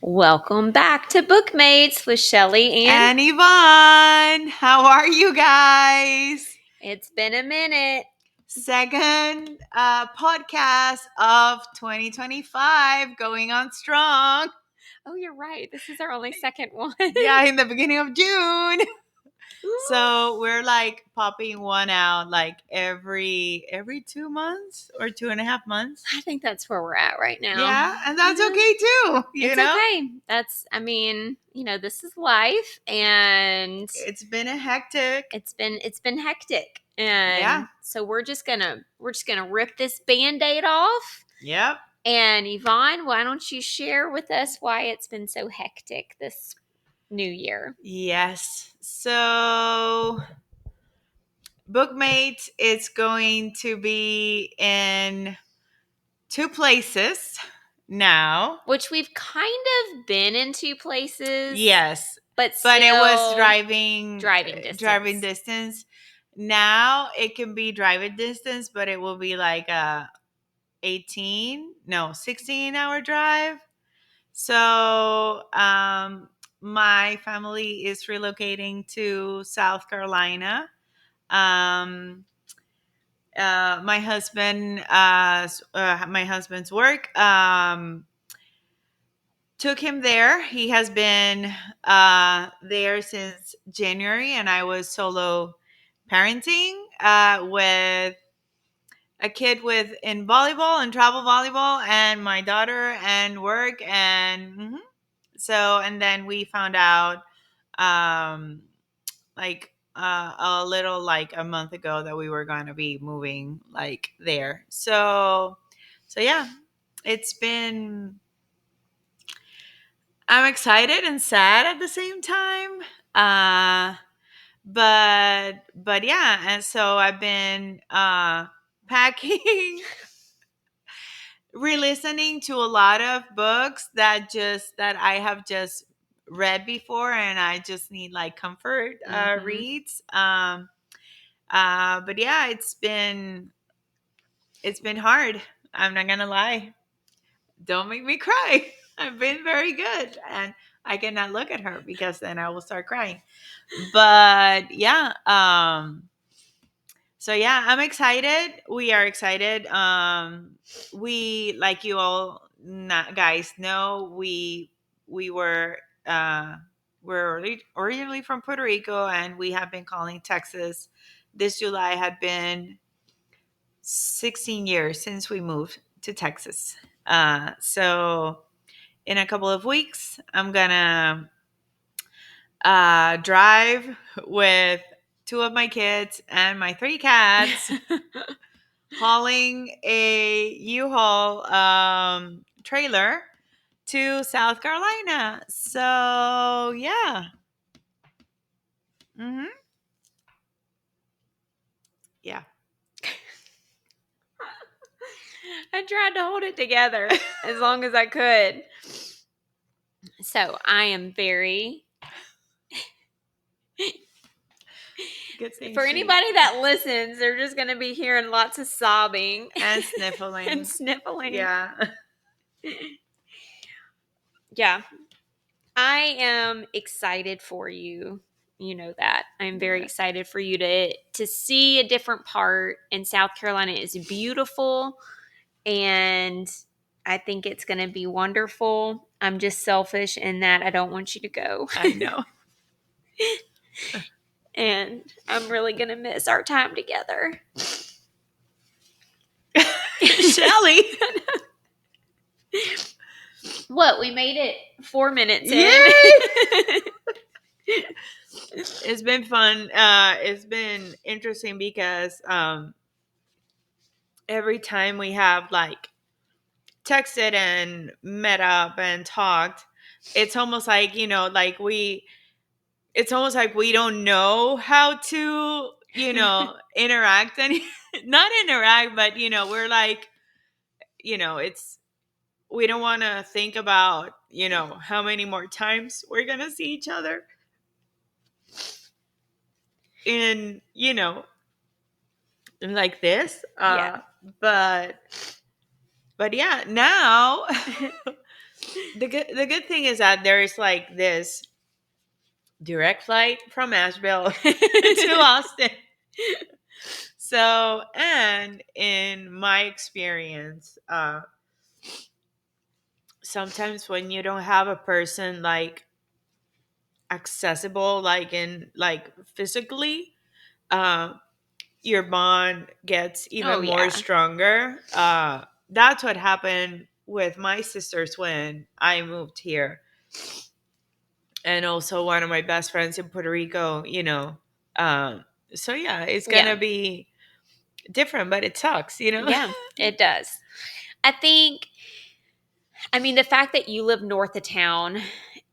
Welcome back to Bookmates with Shelley and Yvonne. How are you guys? it's been a minute. Second podcast of 2025 going on strong. Oh, you're right. This is our only second one. Yeah, in the beginning of June. So we're like popping one out like every 2 months or 2.5 months. I think that's where we're at right now. Yeah, and that's okay too. It's okay. This is life, and It's been a hectic. it's been hectic. And Yeah. so we're just gonna rip this Band-Aid off. Yep. And Yvonne, why don't you share with us why it's been so hectic this new year? Yes. So Bookmate is going to be in 2 places now. Which we've kind of been in 2 places. Yes. But it was still driving distance. distance. Now it can be driving distance, but it will be like a 16-hour drive. So my family is relocating to South Carolina. My husband's work took him there. He has been there since January, and I was solo parenting with a kid in volleyball and travel volleyball, and my daughter and work, and and then we found out um, a little like a month ago that we were going to be moving like there. So yeah, it's been, I'm excited and sad at the same time. But yeah, and so I've been packing, re-listening to a lot of books that I have just read before, and I just need like comfort reads. But yeah, it's been hard. I'm not gonna lie. Don't make me cry. I've been very good, and I cannot look at her because then I will start crying. But yeah, so yeah, I'm excited. We are excited. We, like you all guys know, we were we're originally from Puerto Rico, and we have been calling Texas. This July had been 16 years since we moved to Texas. So in a couple of weeks, I'm gonna drive with 2 of my kids and my 3 cats, hauling a U-Haul trailer to South Carolina. So yeah. Yeah. I tried to hold it together as long as I could. So I am very for anybody that listens, they're just going to be hearing lots of sobbing and sniffling. and sniffling. Yeah. Yeah. I am excited for you. You know that. I'm very excited for you to see a different part. And South Carolina is beautiful, and I think it's going to be wonderful. I'm just selfish in that I don't want you to go. I know. And I'm really going to miss our time together. Shelley. What? We made it 4 minutes in. Yay! It's been fun. It's been interesting because every time we have like texted and met up and talked, it's almost like, it's almost like we don't know how to, interact and not interact, but we're like, it's, we don't want to think about, how many more times we're going to see each other. And, like this. Yeah. But yeah, now the good thing is that there is like this direct flight from Asheville to Austin. So, and in my experience, sometimes when you don't have a person like accessible, like in like physically, uh, your bond gets Oh even more yeah. stronger. That's what happened with my sisters when I moved here, and also one of my best friends in Puerto Rico. Um, so yeah, it's Yeah. gonna be different, but it sucks. Yeah, it does. I think, I mean, the fact that you live north of town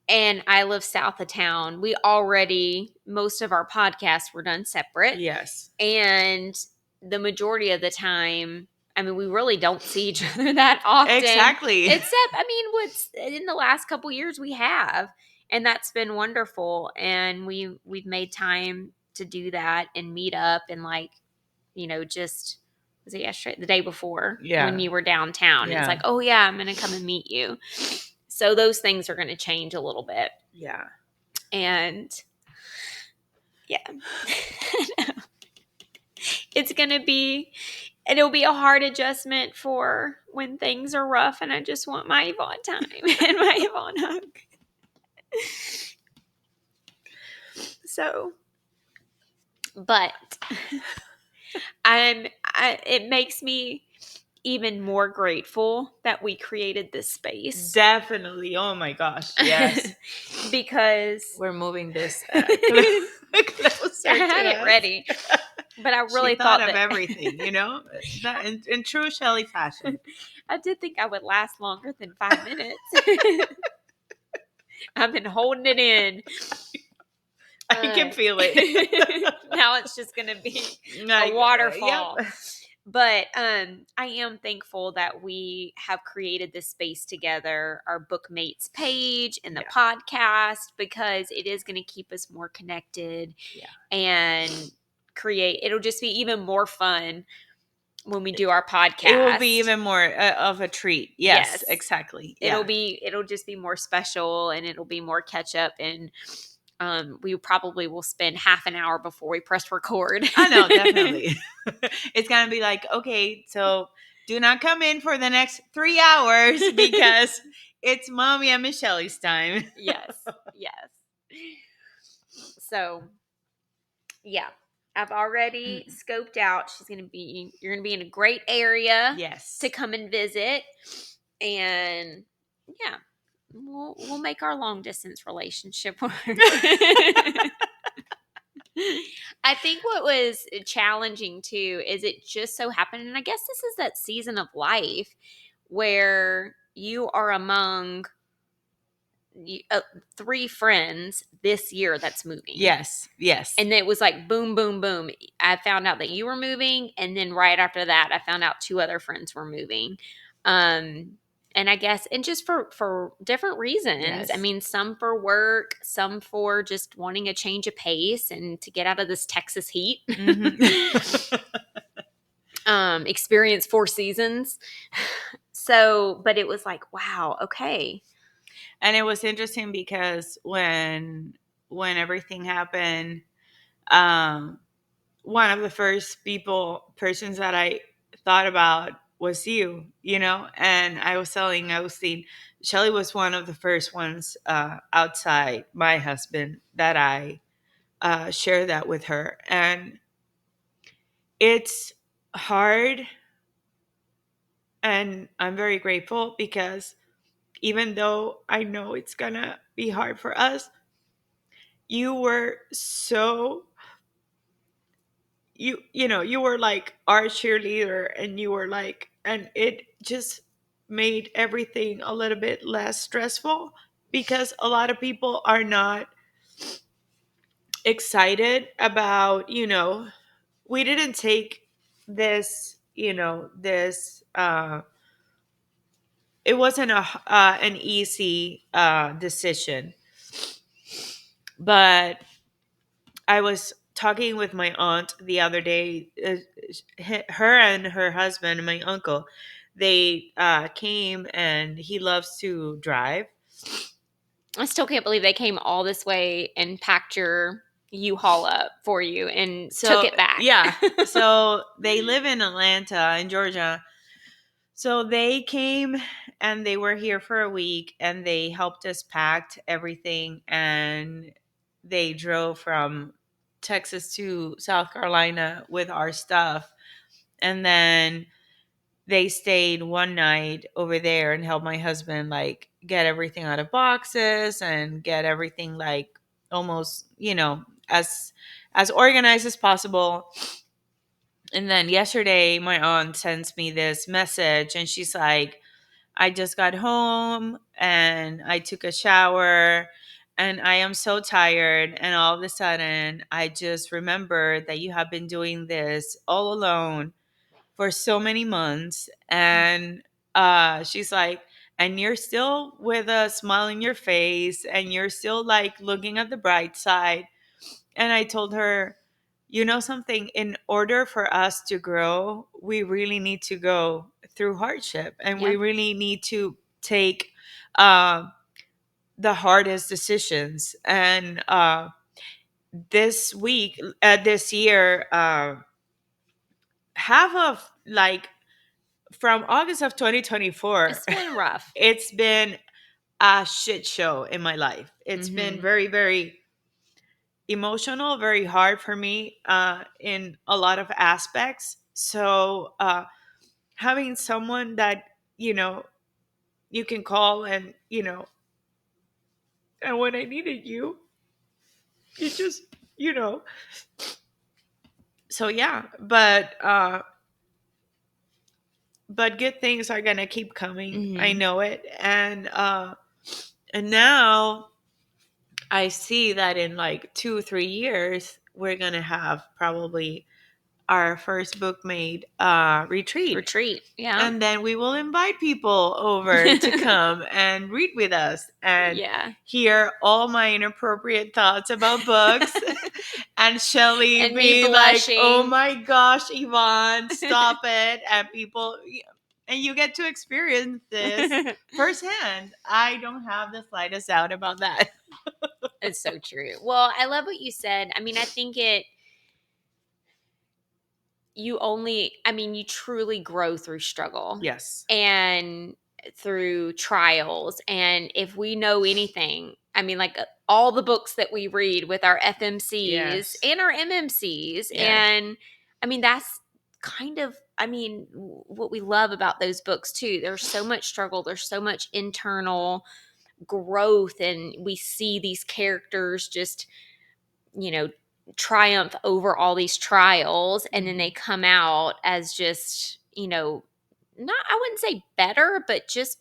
and I live south of town, most of our podcasts were done separate. Yes, And the majority of the time, I mean, we really don't see each other that often. exactly. Except, I mean, what's in the last couple years we have, and that's been wonderful. And we've made time to do that and meet up and like, just was it yesterday, the day before when Yeah, you were downtown. And it's yeah, like, oh yeah, I'm gonna come and meet you. So those things are gonna change a little bit. yeah. And yeah. it's gonna be It'll be a hard adjustment for when things are rough and I just want my Yvonne time and my Yvonne hug. So, but it makes me even more grateful that we created this space. Definitely. Oh my gosh. Yes. Because We're moving this I closer to had it us. ready, but I She really thought thought of that everything. That in true Shelley fashion. I did think I would last longer than 5 minutes. I've been holding it in. I can feel it. Now it's just going to be a Like, yep. waterfall. But I am thankful that we have created this space together, our Bookmates page and the Yeah. podcast, because it is going to keep us more connected Yeah. and it'll just be even more fun when we do our podcast. It will be even more of a treat. Yes, exactly. Yeah. It'll just be more special and it'll be more catch up, and we probably will spend half an hour before we press record. I know, definitely. It's gonna be like, okay, so do not come in for the next 3 hours because it's Mommy and Michelle's time. Yes. So, yeah. I've already scoped out. You're gonna be in a great area Yes. to come and visit. And yeah, we'll make our long distance relationship work. I think what was challenging too is it just so happened, and I guess this is that season of life where you are among three friends this year that's moving. Yes. And it was like boom, boom, boom. I found out that you were moving, and then right after that, I found out two other friends were moving. And I guess, and just for different reasons. Yes. I mean, some for work, some for just wanting a change of pace and to get out of this Texas heat. Experience 4 seasons. So, but it was like, wow, okay. And it was interesting because when everything happened, one of the first persons that I thought about was you, and I was telling Agustin, Shelley was one of the first ones outside my husband that I shared that with her. And it's hard, and I'm very grateful because even though I know it's gonna be hard for us, you were so you were like our cheerleader, and you were like, and it just made everything a little bit less stressful because a lot of people are not excited about, we didn't take this it wasn't an easy decision. But I was talking with my aunt the other day, her and her husband, my uncle, they came, and he loves to drive. I still can't believe they came all this way and packed your U-Haul up for you and took So it back. yeah, so they live in Atlanta, in Georgia. So they came and they were here for a week, and they helped us pack everything, and they drove from Texas to South Carolina with our stuff. And then they stayed one night over there and helped my husband like get everything out of boxes and get everything like almost, as organized as possible. And then yesterday my aunt sends me this message, and she's like, I just got home and I took a shower and I am so tired. And all of a sudden, I just remembered that you have been doing this all alone for so many months. And she's like, and you're still with a smile on your face, and you're still like looking at the bright side. And I told her, you know something, in order for us to grow, we really need to go through hardship, and Yeah. we really need to take uh, the hardest decisions. And this year, half of like from August of 2024, It's been rough. it's been a shit show in my life. It's been Mm-hmm. very, very emotional, very hard for me in a lot of aspects. So having someone that you know you can call, and and when I needed you, you just you know. So yeah, but good things are gonna keep coming. I Mm-hmm. know it, and now I see that in like 2 3 years we're gonna have probably our first book made retreat. Retreat. Yeah. And then we will invite people over to come and read with us and Yeah. hear all my inappropriate thoughts about books. And Shelley And me be like, oh blushing. my gosh, Yvonne, stop it. And people, and you get to experience this firsthand. I don't have the slightest doubt about that. It's so true. Well, I love what you said. I mean, I think you truly grow through struggle Yes. and through trials. And if we know anything, I mean, like all the books that we read with our FMCs Yes. and our MMCs. Yes. And I mean, that's kind of, what we love about those books too. There's so much struggle, there's so much internal growth, and we see these characters just, you know, triumph over all these trials, and then they come out as just, not, I wouldn't say better, but just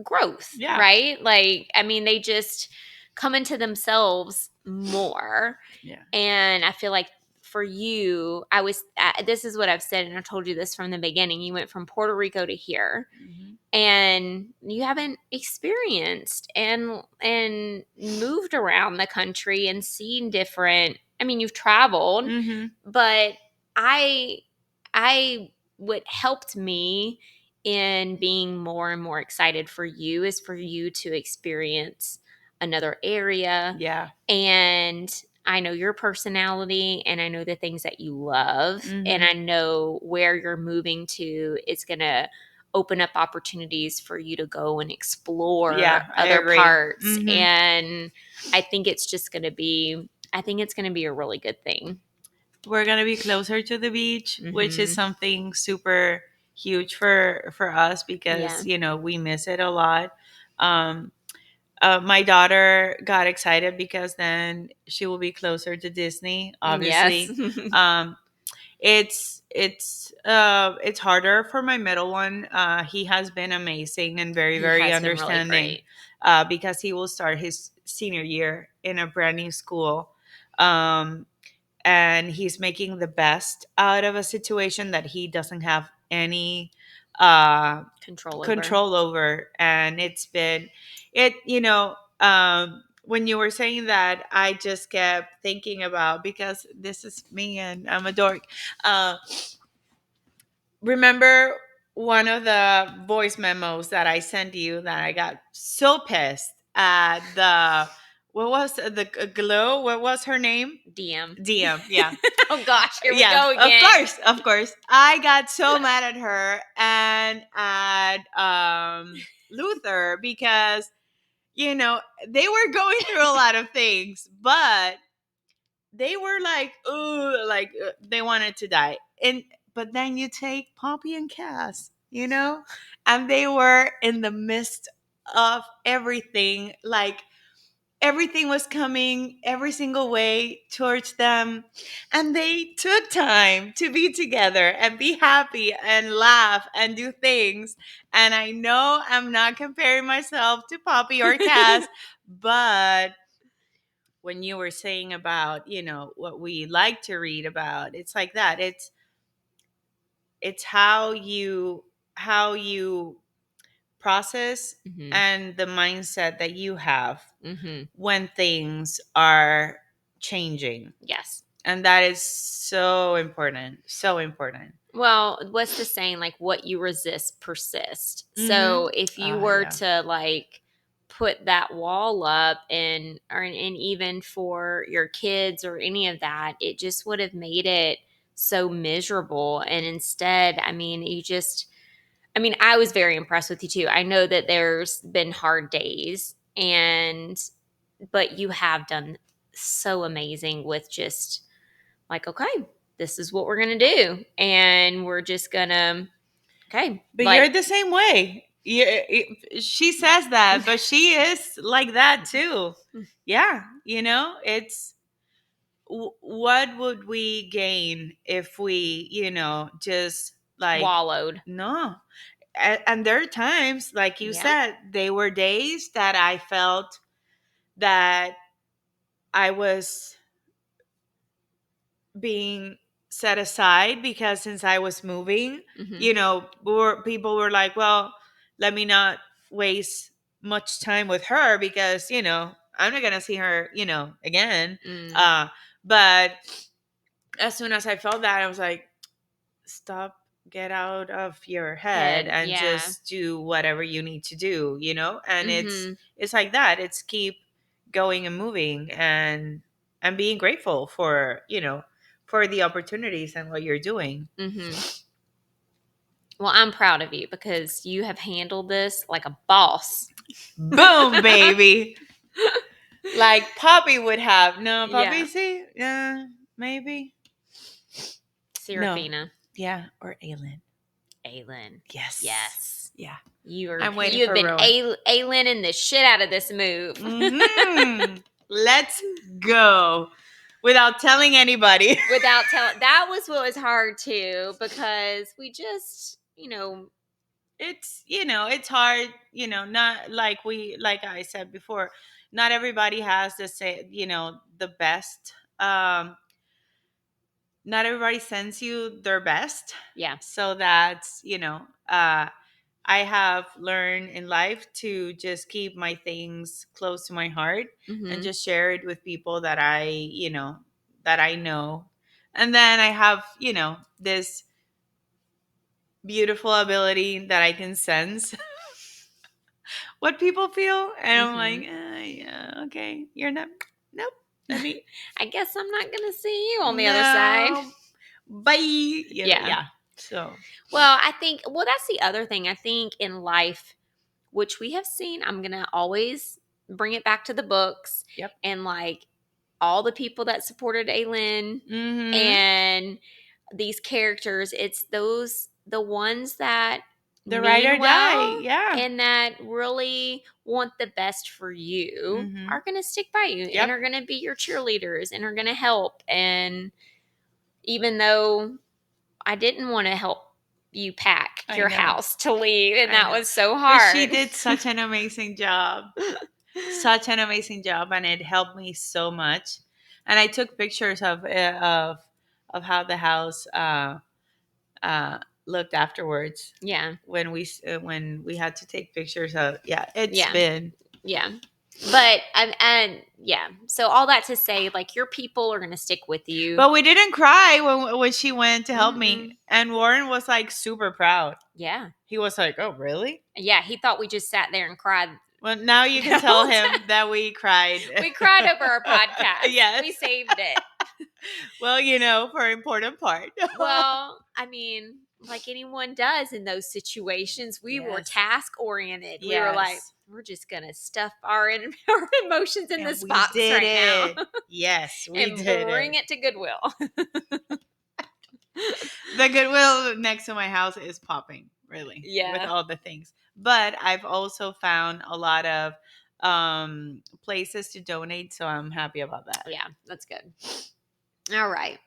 growth, Yeah. right? Like, I mean, they just come into themselves more. Yeah. And I feel like for you, this is what I've said, and I told you this from the beginning. You went from Puerto Rico to here, Mhm. and you haven't experienced and moved around the country and seen different. I mean, you've traveled, Mhm. but I what helped me in being more and more excited for you is for you to experience another area. Yeah. And I know your personality, and I know the things that you love, and Mhm. I know where you're moving to is going to open up opportunities for you to go and explore Yeah, I other agree. parts. Mhm. And I think it's just going to be, I think it's going to be a really good thing. We're gonna be closer to the beach, which is Mm-hmm. something super huge for us Yeah. because we miss it a lot. Um, my daughter got excited because then she will be closer to Disney. Yes. Obviously, um, it's harder for my middle one. He has been amazing and very He very has been really understanding great. because he will start his senior year in a brand new school. Um, and he's making the best out of a situation that he doesn't have any uh Control over. control over. And it's been when you were saying that, I just kept thinking about, because this is me and I'm a dork. uh Remember one of the voice memos that I sent you that I got so pissed at the what was the glow? What was her name? DM. DM. Yeah. Oh gosh, here we Yeah, go again. of course. I got so mad at her and at Luther because they were going through a lot of things, but they were like, ooh, like they wanted to die. And but then you take Poppy and Cass, and they were in the midst of everything, like everything was coming every single way towards them, and they took time to be together and be happy and laugh and do things. And I know I'm not comparing myself to Poppy or Cass, but when you were saying about what we like to read about, it's like that. It's how you process Mm-hmm. and the mindset that you have Mm-hmm. when things are changing. Yes. And that is so important. So important. Well, what's the saying? Like, what you resist persists. Mm-hmm. So if you Ah, were yeah. to like put that wall up and even for your kids or any of that, it just would have made it so miserable. And instead, I mean, I was very impressed with you too. I know that there's been hard days but you have done so amazing with just like, okay, this is what we're going to do. And we're just going to, okay, But like, you're the same way. She says that, but she is like that too. Yeah, it's what would we gain if we, just like wallowed. no. And there are times, like you Yeah. said, they were days that I felt that I was being set aside because since I was moving, Mm-hmm. people were like, well, let me not waste much time with her because, I'm not going to see her, again. Mm. Uh, but as soon as I felt that, I was like, stop, get out of your head Head. and Yeah. just do whatever you need to do, and it's Mm-hmm. it's like that. It's keep going and moving and being grateful for the opportunities and what you're doing. Mm-hmm. Well, I'm proud of you because you have handled this like a boss. Boom, baby. Like Poppy would have. No, Yeah. Poppy, see? Yeah, maybe. No. Serafina. Yeah, or Aylin. Aylin. Yes. Yes. Yeah. You I'm waiting have for been Rowan. Aylin the shit out of this move. Mm-hmm. Let's go. Without telling anybody. Without telling, that was what was hard too because we just, It's hard, not like I said before, not everybody has the say, the best. Not everybody sends you their best. yeah. So that's, I have learned in life to just keep my things close to my heart and Mm-hmm. just share it with people that I know. And then I have, this beautiful ability that I can sense what people feel. And I'm like, Mm-hmm. yeah, okay. You're not, nope. Let me, I guess I'm not going to see you on the other side. no, bye. Yeah. Yeah. So, Well, that's the other thing. I think in life, which we have seen, I'm going to always bring it back to the books yep. and like all the people that supported Aylin Mm-hmm. and these characters. It's the ones that The ride or mean die. well Yeah. and that really want the best for you Mm-hmm. are going to stick by you and Yep. are going to be your cheerleaders and are going to help. And even though I didn't want to help you pack I your know. house to leave, and I that know. was so But she hard. did such an amazing job. Such an amazing job, and it helped me so much. And I took pictures of how the house looked afterwards Yeah. when we had to take pictures of. Yeah, it's Yeah. been Yeah. But and yeah, so all that to say, like, your people are gonna stick with you. But we didn't cry when she went to help Mm-mm. me, and Warren was like super proud. Yeah, He was like, "Oh, really?" yeah. He thought we just sat there and cried. Well, now you can the tell whole him time. that we cried. We cried over our podcast. Yes. We saved it. Well, for important part. Well, I mean, like anyone does in those situations, we were Yes. task oriented. We were like, Yes. we're just gonna stuff our our emotions in And this we box did right it. now Yes, we and did bring it. it to Goodwill. The Goodwill next to my house is popping, really, with Yeah. all the things. But I've also found a lot of places to donate, so I'm happy about that. Yeah, that's good. All right.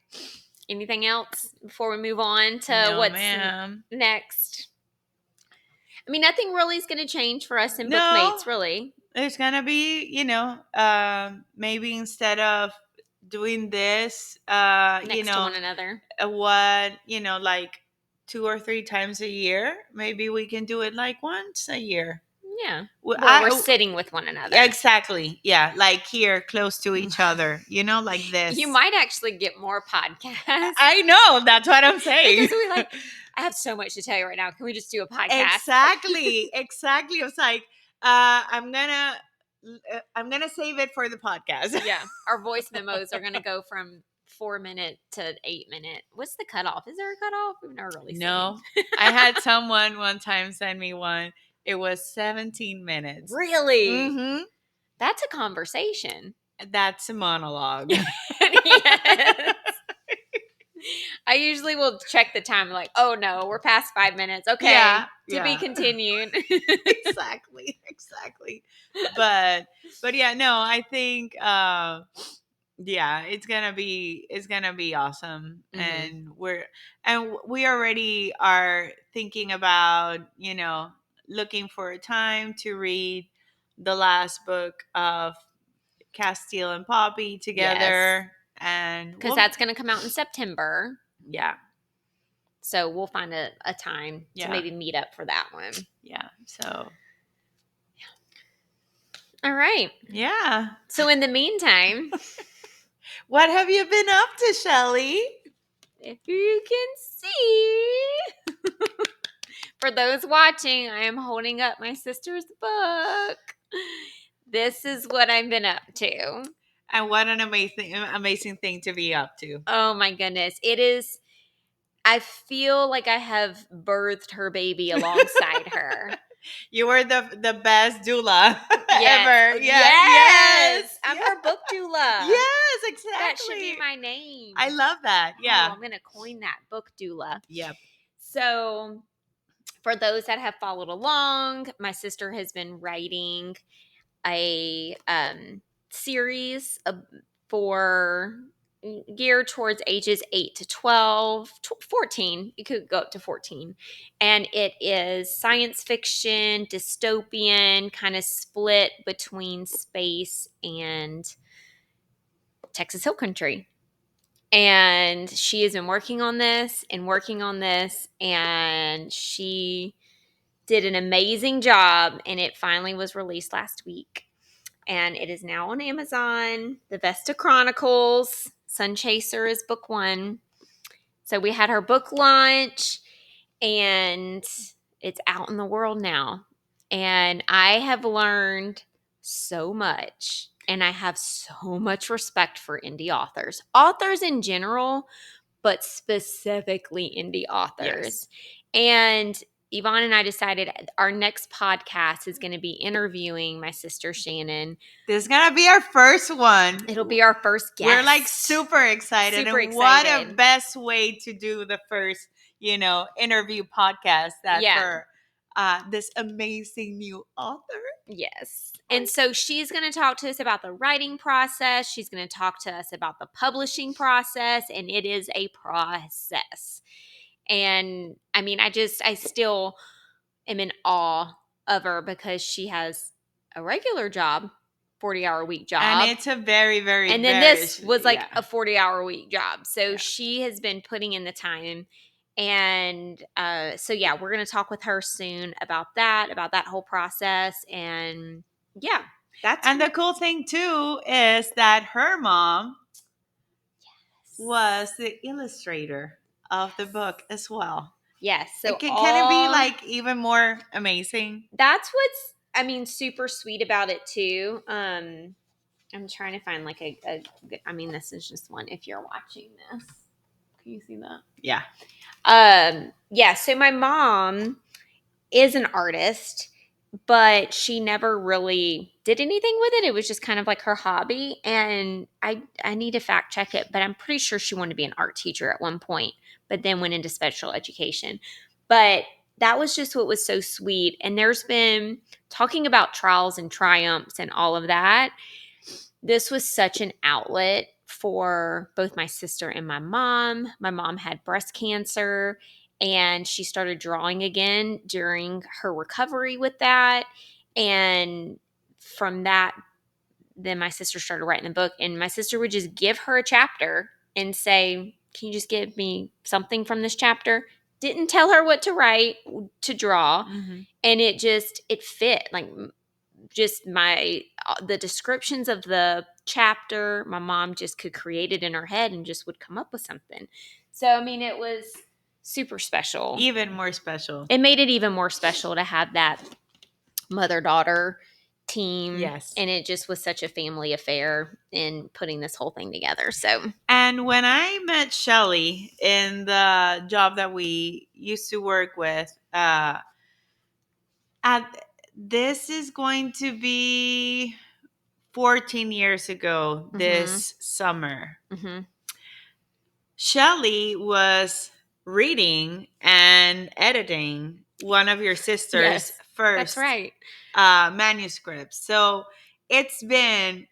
Anything else before we move on to No, what's ma'am. next? I mean, nothing really is going to change for us in No, Bookmates, really. there's gonna be, maybe instead of doing this, Next to one another. what, like 2 or 3 times a year, maybe we can do it like once a year. Yeah. Well, Where we're sitting with one another. exactly. Yeah, like here, close to each other, like this. You might actually get more podcasts. I know. That's what I'm saying. Because we I have so much to tell you right now. Can we just do a podcast? Exactly. Exactly. I was like, I'm gonna save it for the podcast. Yeah. Our voice memos are going to go from 4 minute to 8 minute. What's the cutoff? Is there a cutoff? We've never really No, seen. I had someone one time send me one. It was 17 minutes. Really? Mm-hmm. That's a conversation. That's a monologue. Yes. I usually will check the time, like, oh no, we're past 5 minutes. Okay, Yeah, to be yeah. continued. Exactly. But yeah, no, I think yeah, it's gonna be awesome. Mhm. And we already are thinking about, looking for a time to read the last book of Castile and Poppy together. And Because that's going to come out in September. yeah, So we'll find a time to Yeah. maybe meet up for that one. yeah. So All right. yeah. So in the meantime, What have you been up to, Shelley? if you can see, for those watching, I am holding up my sister's book. This is what I've been up to. And what an amazing thing to be up to. Oh my goodness. It is. I feel like I have birthed her baby alongside her. You were the best doula Yes. ever. Yes. I'm her book doula. Yes, exactly. That should be my name. I love that. Yeah. Oh, I'm going to coin that, book doula. Yep. So, for those that have followed along, my sister has been writing a series for geared towards ages 8 to 12, 14. You could go up to 14. And it is science fiction, dystopian, kind of split between space and Texas Hill Country. And she has been working on this, and she did an amazing job, and it finally was released last week. And it is now on Amazon. The Vesta Chronicles, Sun Chaser is book 1. So we had our book launch, and it's out in the world now. And I have learned so much, and I have so much respect for indie authors in general, but specifically indie authors. And Yvonne and I decided our next podcast is going to be interviewing my sister Shannon. This is gonna be our first one. It'll be our first guest. We're like super excited. Super And what excited. a best way to do the first, interview podcast for this amazing new author. Yes. And so she's going to talk to us about the writing process. She's going to talk to us about the publishing process, and it is a process. And I mean, I still am in awe of her because she has a regular job, 40-hour week job. And it's a very, very, and then very, this was like a 40-hour week job. So she has been putting in the time. And so, yeah, we're going to talk with her soon about that whole process. And yeah. That's And the cool thing too is that her mom was the illustrator of the book as well. yes. So Can it be all like even more amazing? that's what's I mean super sweet about it too. I'm trying to find like a I mean this is just one if you're watching this. Can you see that? Yeah. Yeah, so my mom is an artist, but she never really did anything with it. It was just kind of like her hobby. And I need to fact check it, but I'm pretty sure she wanted to be an art teacher at one point, but then went into special education. But that was just what was so sweet. And there's been talking about trials and triumphs and all of that. This was such an outlet for both my sister and my mom. My mom had breast cancer and she started drawing again during her recovery with that. And from that, then my sister started writing the book. And my sister would just give her a chapter and say, "Can you just give me something from this chapter?" Didn't tell her what to write, to draw. Mm-hmm. And it fit. Like just my the descriptions of the chapter, my mom just could create it in her head and just would come up with something. So I mean it was super special. Even more special. It made it even more special to have that mother-daughter team. Yes. And it just was such a family affair in putting this whole thing together. So And when I met Shelley in the job that we used to work with, at this is going to be 14 years ago this summer. mm-hmm. Shelley was reading and editing one of your sister's Yes, that's first right. manuscripts. So it's been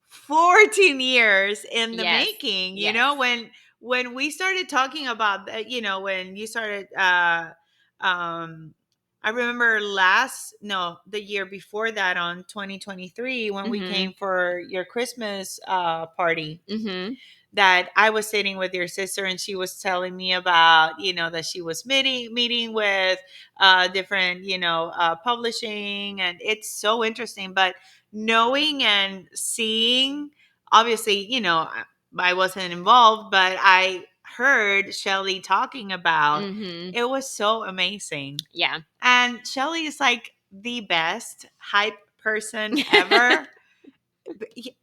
14 years in the Yes, making. You yes. know, when we started talking about that, you know, when you started I remember the year before that, on 2023, when we Mm-hmm. came for your Christmas party, Mm-hmm. that I was sitting with your sister and she was telling me about, you know, that she was meeting with different, you know, publishing, and it's so interesting. But knowing and seeing, obviously, you know, I wasn't involved, but I heard Shelley talking about, Mm-hmm. it was so amazing. Yeah. And Shelley is like the best hype person ever.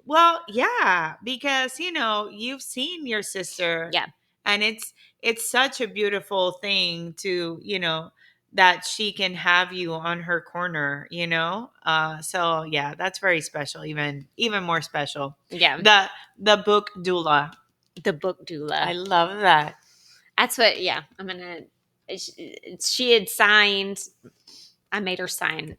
Well, yeah, because you know, you've seen your sister, Yeah. and it's such a beautiful thing to, you know, that she can have you on her corner, you know. So yeah, that's very special, even more special. Yeah. The book doula. The book I doula. love that. That's what, yeah, I'm going to. She had signed, I made her sign.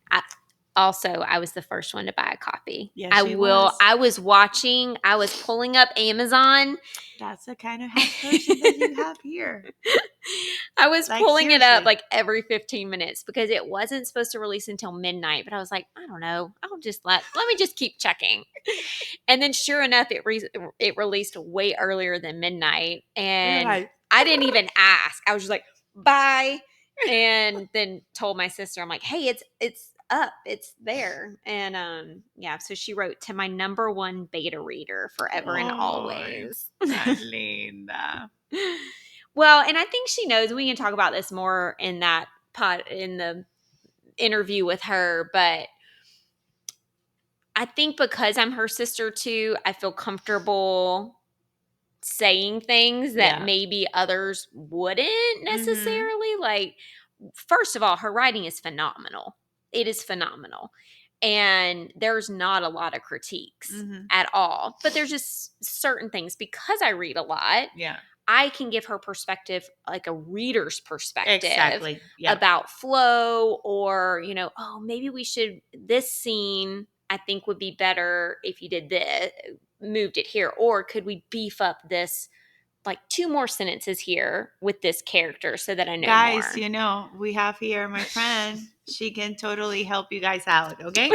I was the first one to buy a copy. Yes, she was. I was watching, I was pulling up Amazon. That's the kind of house person that you have here. I was Like, pulling it up seriously. like every 15 minutes because it wasn't supposed to release until midnight. But I was like, I don't know. I'll just let me just keep checking. And then sure enough, it released way earlier than midnight. You're And like, I didn't even ask. I was just like, bye. And then told my sister, I'm like, hey, it's up, it's there. And yeah, so she wrote, to my number one beta reader forever and "Ay, always. tan linda." Well, and I think she knows. We can talk about this more in that in the interview with her, but I think because I'm her sister too, I feel comfortable saying things that Yeah. maybe others wouldn't Mhm. necessarily. Like, first of all, her writing is phenomenal. It is phenomenal. And there's not a lot of critiques Mhm. at all. But there's just certain things, because I read a lot, Yeah. I can give her perspective, like a reader's perspective Exactly. Yeah. about flow, or, oh, maybe this scene I think would be better if you did this, moved it here, or could we beef up this, like two more sentences here with this character so that I know Guys, more. you know, we have here my friend. She can totally help you guys out, okay?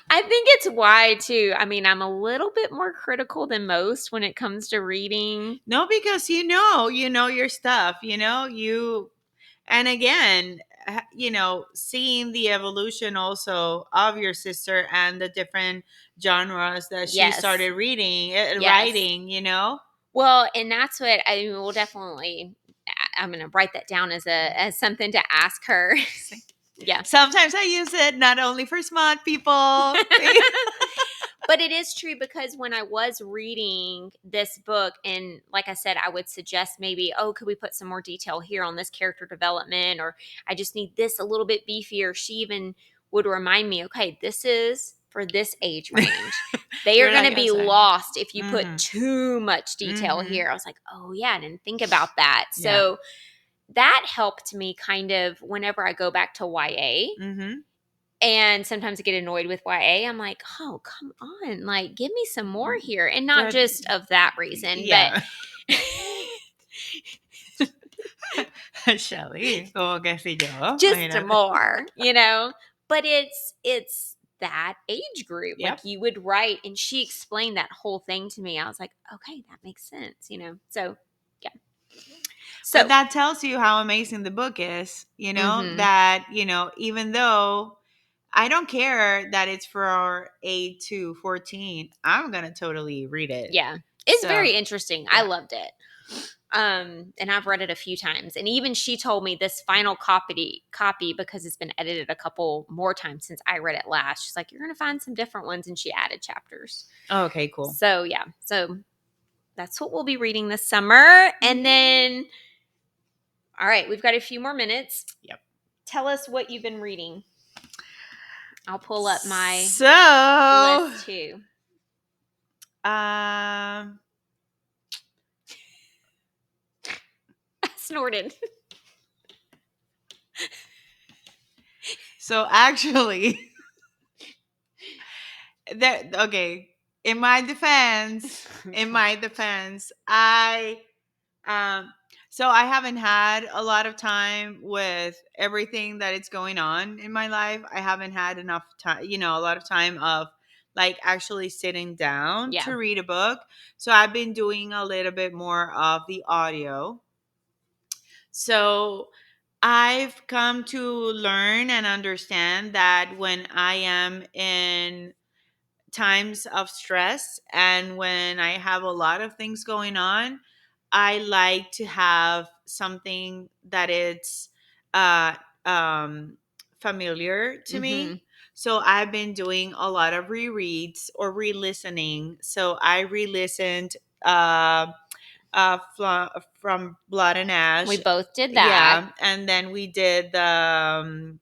I think it's why too. I mean, I'm a little bit more critical than most when it comes to reading. No, because you know your stuff, you know, and again, seeing the evolution also of your sister and the different genres that she Yes. started reading, Yes. writing. Well, and that's what I mean, we'll definitely I'm going to write that down as something to ask her. Yeah. Sometimes I use it not only for smart people. But it is true because when I was reading this book, and like I said, I would suggest maybe, oh, could we put some more detail here on this character development? Or I just need this a little bit beefier. She even would remind me, okay, this is for this age range. They are You're going like, to be yes, lost if you put mm-hmm. too much detail Mm-hmm. here. I was like, oh, yeah, I didn't think about that. Yeah. So that helped me kind of whenever I go back to YA. Mm-hmm. And sometimes I get annoyed with YA. I'm like, oh, come on. Like, give me some more here. And not But just of that reason, but yeah. Shelley, como que si yo, just imagínate. more, But it's that age group. Like Yep. you would write, and she explained that whole thing to me. I was like, okay, that makes sense. So yeah. But So that tells you how amazing the book is, mhm. that, even though I don't care that it's for 8 to 14, I'm going to totally read it. Yeah. It's So, very interesting. I yeah. loved it. And I've read it a few times. And even she told me this final copy because it's been edited a couple more times since I read it last. She's like, you're gonna find some different ones, and she added chapters. Oh, okay, cool. So yeah. So that's what we'll be reading this summer. And then all right, we've got a few more minutes. Yep. Tell us what you've been reading. I'll pull up my list too. Um I snorted. so actually okay, in my defense, I so I haven't had a lot of time with everything that is going on in my life. I haven't had enough time, a lot of time of like actually sitting down Yeah. to read a book. So I've been doing a little bit more of the audio. So I've come to learn and understand that when I am in times of stress and when I have a lot of things going on, I like to have something that it's uh, um, familiar to Mm-hmm. me. So I've been doing a lot of rereads or re-listening. So I re-listened from Blood and We Ash. both did that. Yeah, and then we did the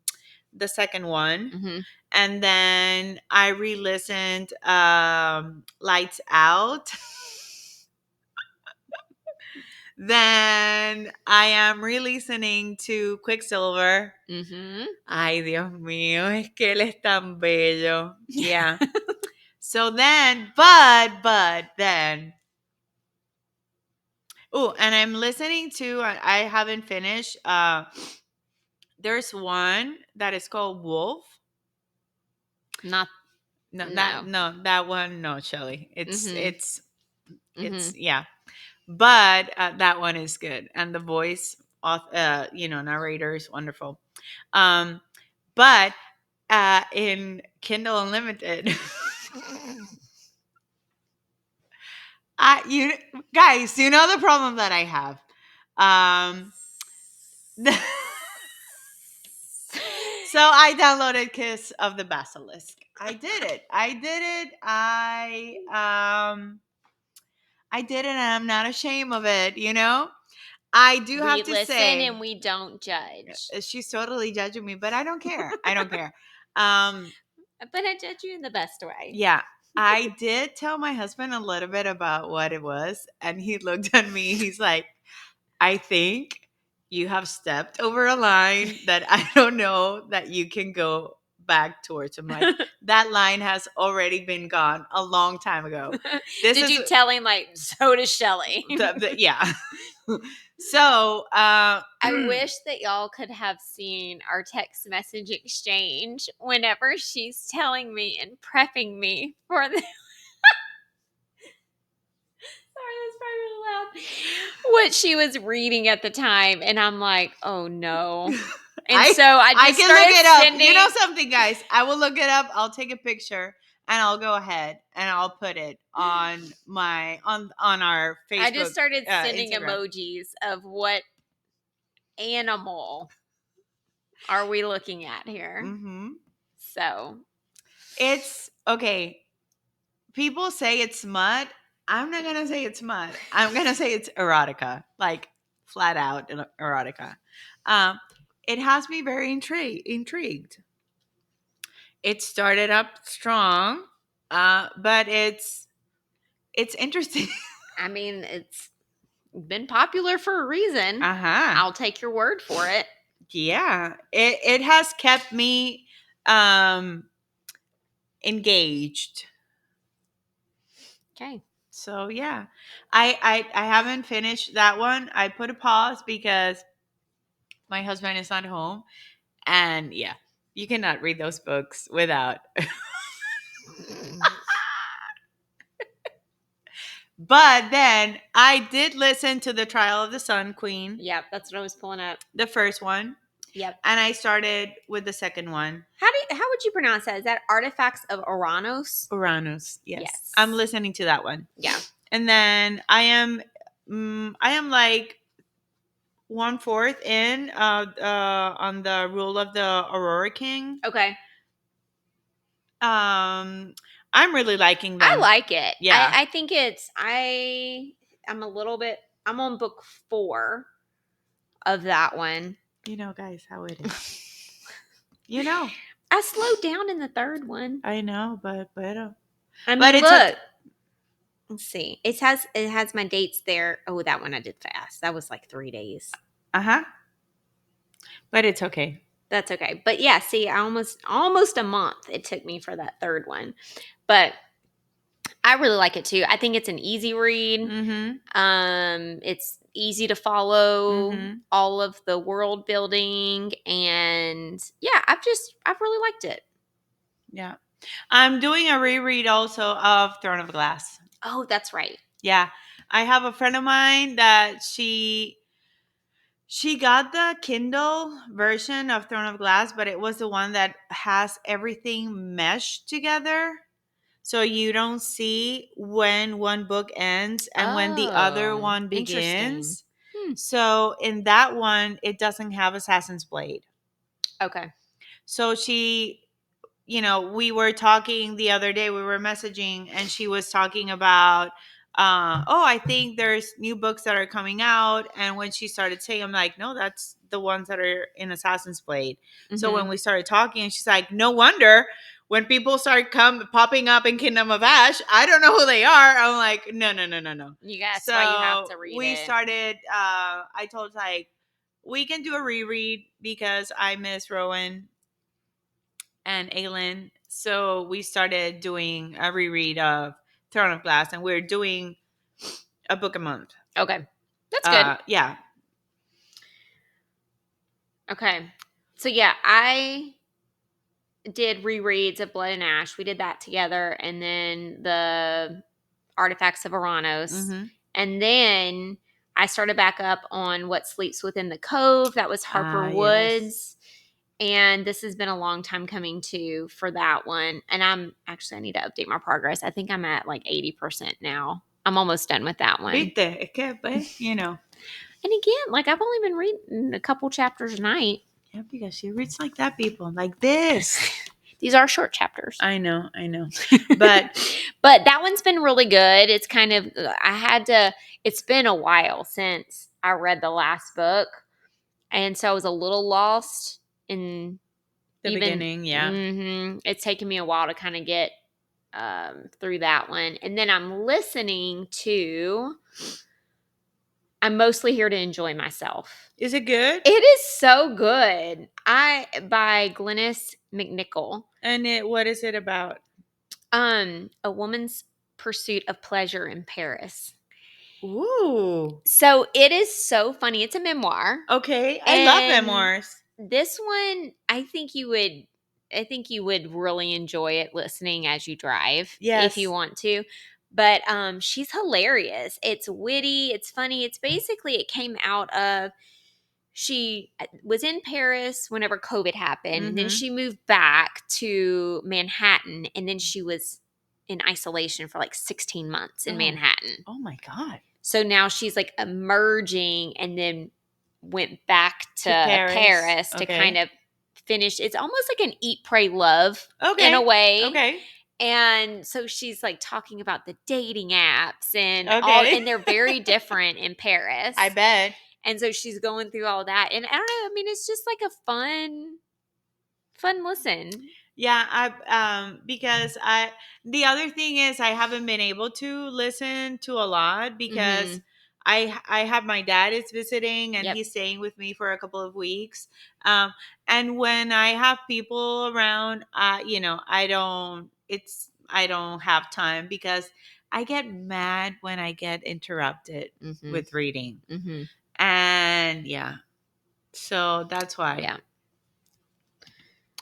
second one, Mm-hmm. and then I re-listened Lights Out. Then I am re-listening to Quicksilver. Mm-hmm. Ay, Dios mío, es que él es tan bello. Yeah. So then, but then, oh, and I'm listening to, I haven't finished. There's one that is called Wolf. Not No, no. that one, no, Shelley. Mm-hmm. Mm-hmm. It's yeah. But that one is good, and the voice, narrator is wonderful. Um, but in Kindle Unlimited, you guys, you know the problem that I have. Um, so I downloaded Kiss of the Basilisk. I did it. I did it, and I'm not ashamed of it. I do have We to listen say, and we don't judge. she's totally judging me, but I don't care. I don't care. Um, But I judge you in the best way. yeah, I did tell my husband a little bit about what it was, and he looked at me. He's like, I think you have stepped over a line that I don't know that you can go back towards. I'm like, that line has already been gone a long time ago. Did you tell him like so does Shelley? Yeah. So I wish that y'all could have seen our text message exchange whenever she's telling me and prepping me for the sorry, that's probably really loud. What she was reading at the time, and I'm like, oh no. And so I I just can look started it up. sending. You know something, guys? I will look it up. I'll take a picture and I'll go ahead and I'll put it on my on our Facebook. I just started sending Instagram. emojis of what animal are we looking at here. Mm-hmm. So It's okay. People say it's smut. I'm not gonna say it's smut. I'm gonna say it's erotica, like flat out erotica. Um, it has me very intrigued. It started up strong, but it's interesting. I mean, it's been popular for a reason. Uh-huh. I'll take your word for it. Yeah. It has kept me engaged. Okay. So yeah. I haven't finished that one. I put a pause because my husband is not home. And yeah, you cannot read those books without. But then I did listen to The Trial of the Sun Queen, Yep, that's what I was pulling up. the first one, Yep. and I started with the second one. How would you pronounce that? Is that Artifacts of Uranus? Uranus. Yes. Yes. I'm listening to that one. Yeah. And then I am like 1/4 in on the Rule of the Aurora King. Okay. I'm really liking them. I like it. Yeah. I think it's I'm on book 4 of that one. You know, guys, how it is. You know. I slowed down in the third one. I know, but I mean, but it's look. Let's see. It has my dates there. Oh, that one I did fast. That was like 3 days. uh-huh. But it's okay. That's okay. But yeah, see, I almost a month it took me for that third one. But I really like it too. I think it's an easy read. It's easy to follow all of the world building, and yeah, I've really liked it. Yeah. I'm doing a reread also of Throne of Glass. Oh, that's right. Yeah. I have a friend of mine that she got the Kindle version of Throne of Glass, but it was the one that has everything meshed together. So you don't see when one book ends and when the other one begins. So in that one, it doesn't have Assassin's Blade. Okay. So she, we were talking the other day, we were messaging, and she was talking about, I think there's new books that are coming out. And when she started saying, I'm like, no, that's the ones that are in Assassin's Blade. So when we started talking, she's like, no wonder when people start popping up in Kingdom of Ash, I don't know who they are. I'm like, no. That's why you have to read we it. started, I told like, we can do a reread because I miss Rowan and Aylin. So we started doing a reread of Throne of Glass, and we're doing a book a month. Okay. That's good. Yeah. Okay. So yeah, I did rereads of Blood and Ash. We did that together, and then the Artifacts of Uranus. And then I started back up on What Sleeps Within the Cove. That was Harper Woods. Yes. And this has been a long time coming too for that one. And I need to update my progress. I think I'm at like 80% now. I'm almost done with that one. Viste, es que, pues, And again, like I've only been reading a couple chapters a night. Yeah, because she reads like that, people. Like this. These are short chapters. I know. But that one's been really good. It's kind of, it's been a while since I read the last book. And so I was a little lost in the beginning. Yeah. It's taken me a while to kind of get through that one. And then I'm mostly here to enjoy myself. Is it good? It is so good. By Glynis McNichol. And what is it about? A woman's pursuit of pleasure in Paris. Ooh. So it is so funny. It's a memoir. Okay. I love memoirs. This one, I think you would really enjoy it listening as you drive. Yes. If you want to. But she's hilarious. It's witty. It's funny. It's basically, it came out of she was in Paris whenever COVID happened. And then Mm-hmm. she moved back to Manhattan. And then she was in isolation for like 16 months in Oh. Manhattan. Oh my God. So now she's like emerging and then went back To to Paris. Paris to kind Okay. of finish. It's almost like an eat, pray, love in a Okay. way. Okay. And so she's like talking about the dating apps and all, Okay. and they're very different in Paris. I bet. And so she's going through all that. And I don't know, I mean, it's just like a fun listen. Yeah, because I the other thing is I haven't been able to listen to a lot because Mm-hmm. I have my dad is visiting and Yep. he's staying with me for a couple of weeks. Um and when I have people around, I don't have time because I get mad when I get interrupted Mm-hmm. with reading. Mm-hmm. And yeah, so that's why. Yeah.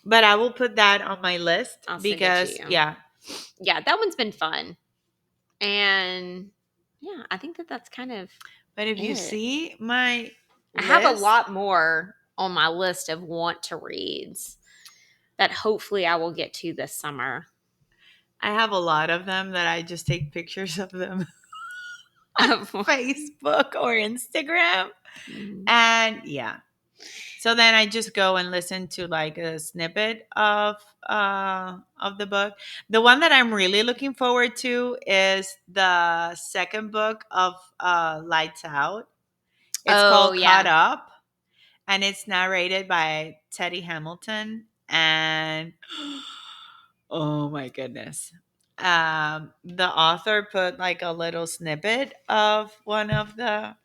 But I will put that on my list I'll send it to because you. yeah. Yeah, that one's been fun. And yeah, I think that that's kind of But if you it. see my I have a list, lot more on my list of want to reads that hopefully I will get to this summer. I have a lot of them that I just take pictures of them on Facebook or Instagram. Mhm. And yeah. So then I just go and listen to like a snippet of the book. The one that I'm really looking forward to is the second book of Lights Out. It's Oh, called Caught yeah. Up, and it's narrated by Teddy Hamilton. And oh my goodness. The author put like a little snippet of one of the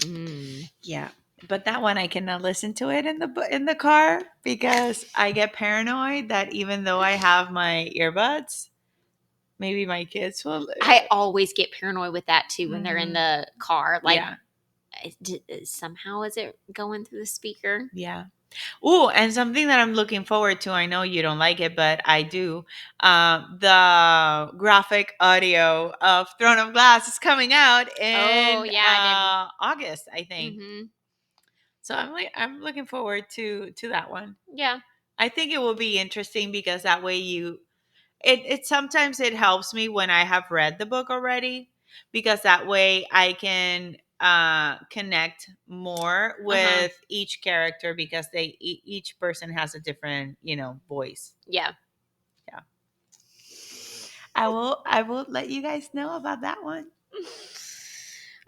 Mm. yeah, but that one I cannot listen to it in the car because I get paranoid that even though I have my earbuds, maybe my kids will. I always get paranoid with that too when they're in Mhm. the car. Like, Yeah, somehow is it going through the speaker? yeah. Oh, and something that I'm looking forward to. I know you don't like it, but I do. The graphic audio of Throne of Glass is coming out Oh, in yeah, I did. August, I think. Mm-hmm. So I'm looking forward to that one. Yeah. I think it will be interesting because that way it sometimes it helps me when I have read the book already because that way I can connect more Uh-huh. with each character because each person has a different voice. Yeah. Yeah, I will let you guys know about that one.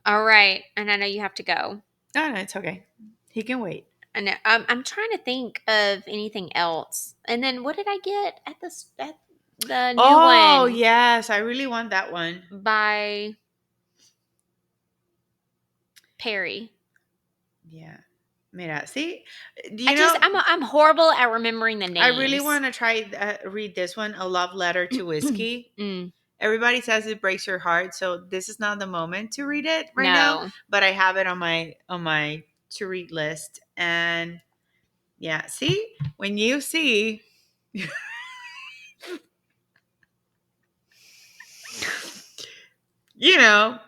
All right. And I know you have to go. No, no, it's okay. He can wait. And I'm trying to think of anything else. And then what did I get at the new Oh one yes, I really want that one. by Perry? Yeah. Mira, see, I you just know, I'm horrible at remembering the I really names. want to try read this one, A Love Letter to Whiskey. Mm, Everybody says it breaks your heart, so this is not the moment to read it right now, no. but I have it on my to read list. And yeah, see, when you see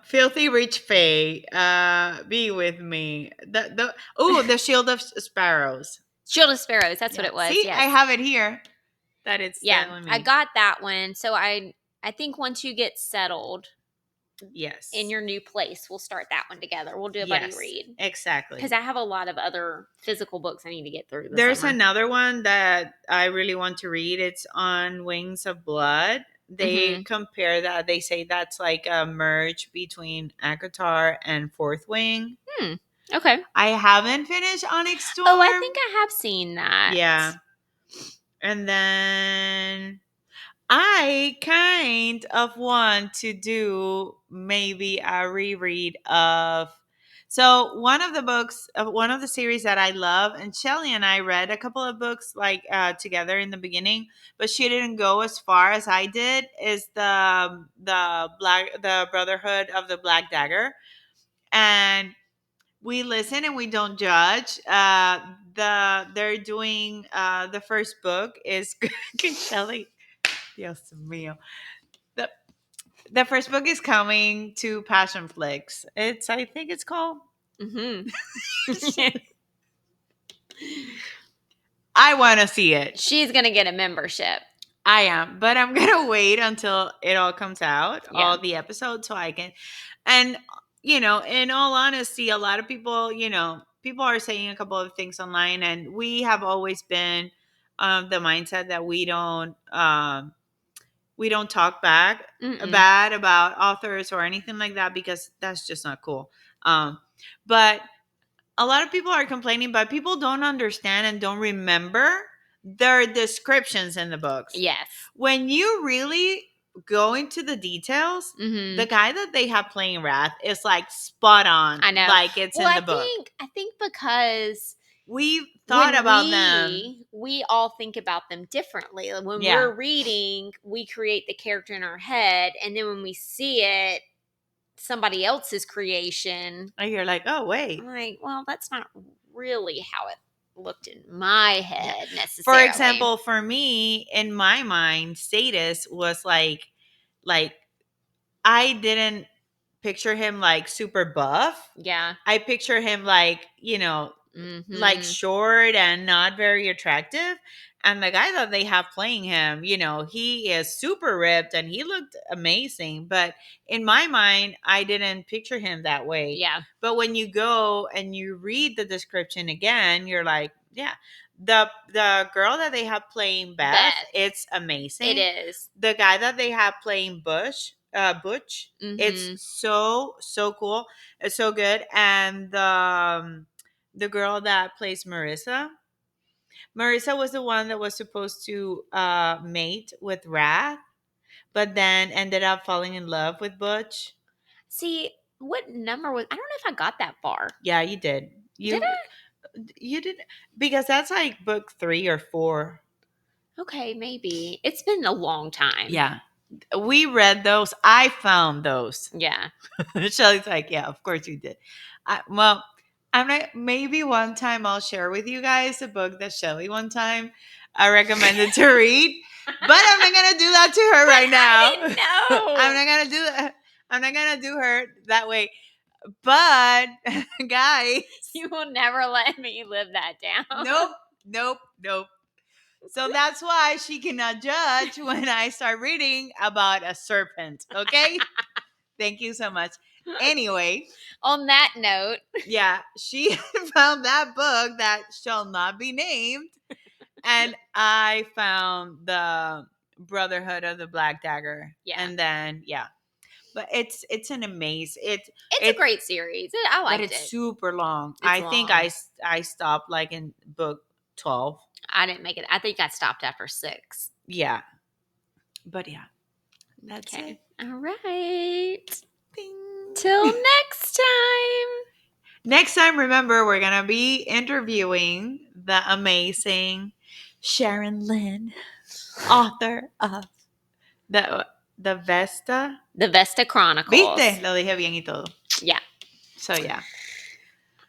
filthy rich Faye, be with me. The Shield of Sparrows. Shield of Sparrows, that's what Yeah. it was. See, I Yes. have it here that it's Yeah, telling I me. got that one. So I think once you get settled in Yes. your new place, we'll start that one together. We'll do a buddy Yes. read because Exactly. I have a lot of other physical books I need to get through this There's summer. another one that I really want to read. It's on Wings of Blood. They Mm-hmm. compare that. They say that's like a merge between Akatar and Fourth Wing. Okay. I haven't finished Onyx Oh, I Storm. think I have seen that. Yeah. And then I kind of want to do maybe a reread of. So one of the series that I love, and Shelley and I read a couple of books like together in the beginning, but she didn't go as far as I did. Is the Brotherhood of the Black Dagger, and we listen and we don't judge. They're doing the first book is Shelley. Dios mío. The, the first book is coming to Passion Flicks. I think it's called. Mm-hmm. I want to see it. She's gonna get a membership. I am, but I'm gonna wait until it all comes out, Yeah. all the episodes, so I can. And in all honesty, a lot of people, people are saying a couple of things online, and we have always been the mindset that we don't talk back Mm-mm. bad about authors or anything like that, because that's just not cool. But a lot of people are complaining, but people don't understand and don't remember their descriptions in the books. Yes. When you really go into the details, Mm-hmm. the guy that they have playing Wrath is like spot on. I know. Like it's Well, in the book. I think because We've thought when about them. we all think about them differently. Like, when Yeah. we're reading, we create the character in our head, and then when we see it, somebody else's creation, And you're like, oh, wait. I'm like, well, that's not really how it looked in my head For necessarily. example, for me, in my mind, Status was like I didn't picture him like super buff. Yeah. I picture him like, like short and not very attractive. And the guy that they have playing him, he is super ripped and he looked amazing. But in my mind, I didn't picture him that way. Yeah. But when you go and you read the description again, you're like, yeah. The girl that they have playing Beth, it's amazing. It is. The guy that they have playing Butch, it's so cool. It's so good. And the girl that plays Marissa was the one that was supposed to mate with Wrath, but then ended up falling in love with Butch. See, what number was? I don't know if I got that far. Yeah, you did. Did I? You did, because that's like book 3 or 4. Okay, maybe. It's been a long time. Yeah. We read those. I found those. Yeah. Shelley's like, yeah, of course you did. Well, I'm not. Maybe one time I'll share with you guys a book that Shelley one time I recommended to read, but I'm not gonna do that to her right now. I didn't know. I'm not gonna do that. I'm not gonna do her that way. But guys, you will never let me live that down. Nope. So that's why she cannot judge when I start reading about a serpent. Okay. Thank you so much. Anyway, on that note, yeah, she found that book that shall not be named, and I found the Brotherhood of the Black Dagger. Yeah. And then but it's an amazing. It's a great series. I liked it. But it's super long. It's I think long. I stopped like in book 12. I didn't make it. I think I stopped after 6. Yeah. But yeah. That's Okay. it. All right. Ding. Till next time. Next time, remember, we're going to be interviewing the amazing Sharon Lynn, author of the Vesta. The Vesta Chronicles. ¿Viste? Lo dije bien y todo. Yeah. So, yeah.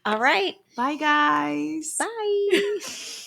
All right. Bye, guys. Bye.